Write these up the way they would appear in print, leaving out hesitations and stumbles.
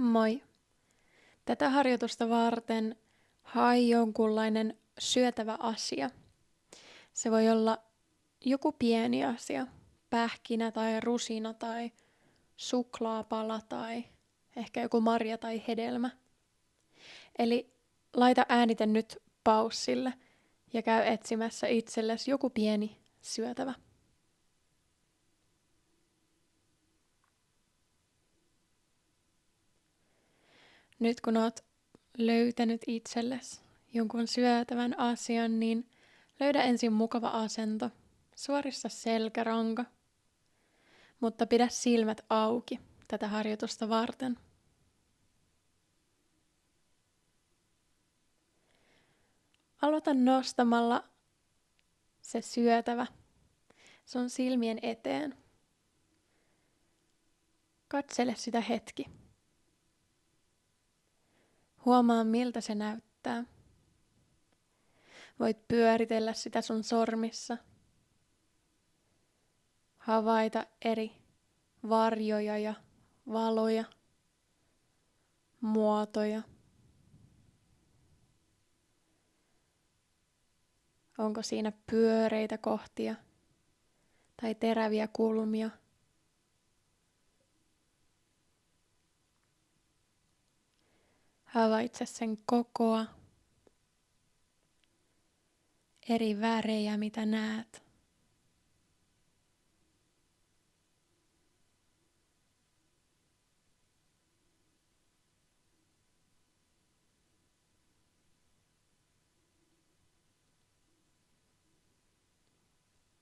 Moi! Tätä harjoitusta varten hae jonkunlainen syötävä asia. Se voi olla joku pieni asia, pähkinä tai rusina tai suklaapala tai ehkä joku marja tai hedelmä. Eli laita äänite nyt paussille ja käy etsimässä itsellesi joku pieni syötävä. Nyt kun oot löytänyt itsellesi jonkun syötävän asian, niin löydä ensin mukava asento. Suorissa selkäranka, mutta pidä silmät auki tätä harjoitusta varten. Aloita nostamalla se syötävä sun silmien eteen. Katsele sitä hetki. Huomaa, miltä se näyttää. Voit pyöritellä sitä sun sormissa. Havaita eri varjoja ja valoja, muotoja. Onko siinä pyöreitä kohtia tai teräviä kulmia? Havaitse sen kokoa, eri värejä, mitä näet.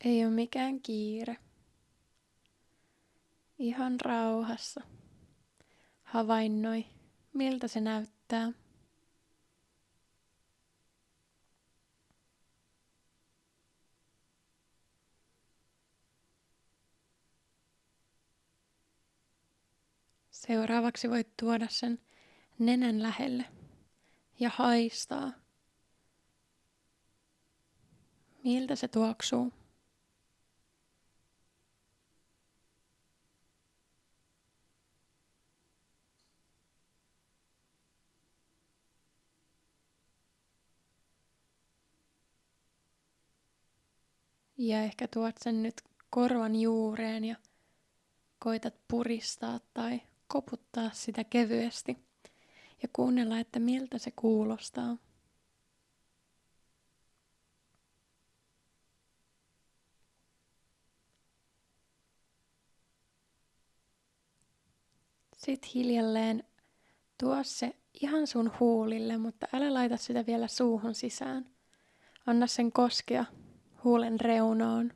Ei ole mikään kiire. Ihan rauhassa. Havainnoi, miltä se näyttää. Seuraavaksi voit tuoda sen nenän lähelle ja haistaa, miltä se tuoksuu. Ja ehkä tuot sen nyt korvan juureen ja koitat puristaa tai koputtaa sitä kevyesti ja kuunnella, että miltä se kuulostaa. Sitten hiljalleen tuo se ihan sun huulille, mutta älä laita sitä vielä suuhun sisään. Anna sen koskea huulen reunaan.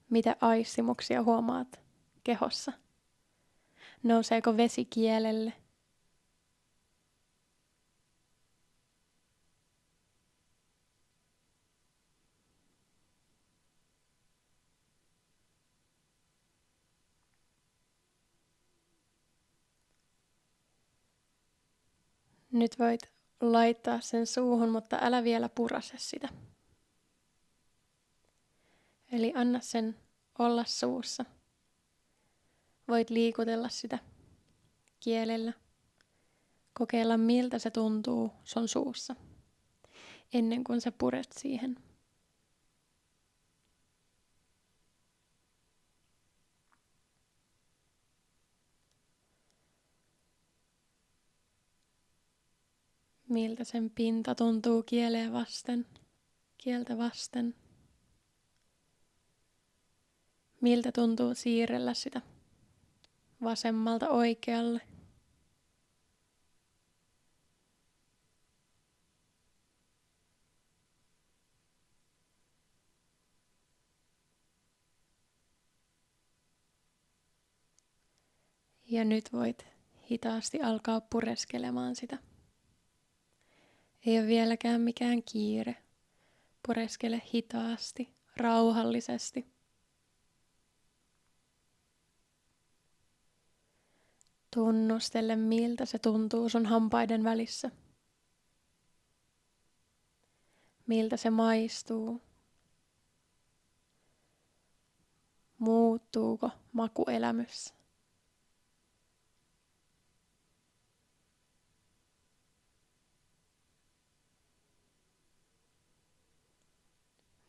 Mitä aistimuksia huomaat kehossa? Nouseeko vesi kielelle? Nyt voit laittaa sen suuhun, mutta älä vielä purase sitä. Eli anna sen olla suussa. Voit liikutella sitä kielellä. Kokeilla, miltä se tuntuu sun suussa, ennen kuin sä puret siihen. Miltä sen pinta tuntuu kieltä vasten. Miltä tuntuu siirrellä sitä vasemmalta oikealle. Ja nyt voit hitaasti alkaa pureskelemaan sitä. Ei ole vieläkään mikään kiire. Pureskele hitaasti, rauhallisesti. Tunnustele, miltä se tuntuu sun hampaiden välissä. Miltä se maistuu. Muuttuuko makuelämys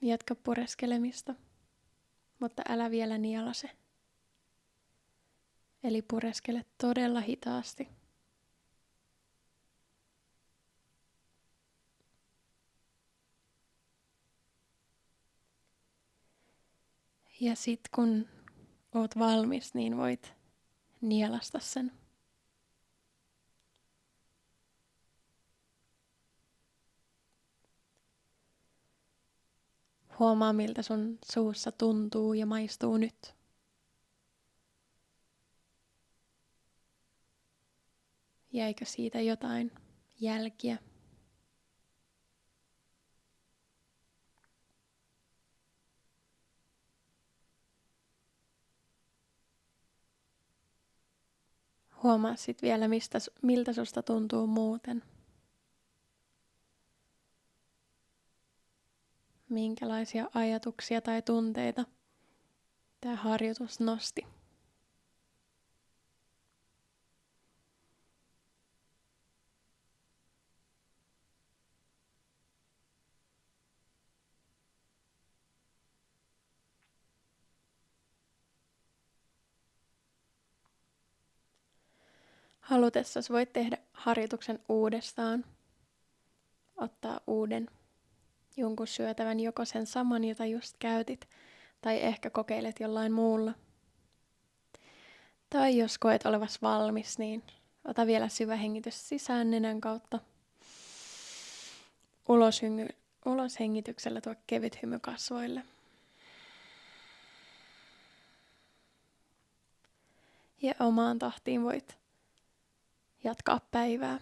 Jatka pureskelemista, mutta älä vielä nielase. Eli pureskele todella hitaasti. Ja sit kun oot valmis, niin voit nielasta sen. Huomaa, miltä sun suussa tuntuu ja maistuu nyt. Jäikö siitä jotain jälkiä? Huomaa sit vielä, miltä susta tuntuu muuten. Minkälaisia ajatuksia tai tunteita tämä harjoitus nosti. Halutessasi voit tehdä harjoituksen uudestaan. Ottaa uuden jonkun syötävän, joko sen saman, jota just käytit, tai ehkä kokeilet jollain muulla. Tai jos koet olevas valmis, niin ota vielä syvä hengitys sisään nenän kautta. Ulos hengityksellä tuo kevyt hymy kasvoille. Ja omaan tahtiin voit jatkaa päivää.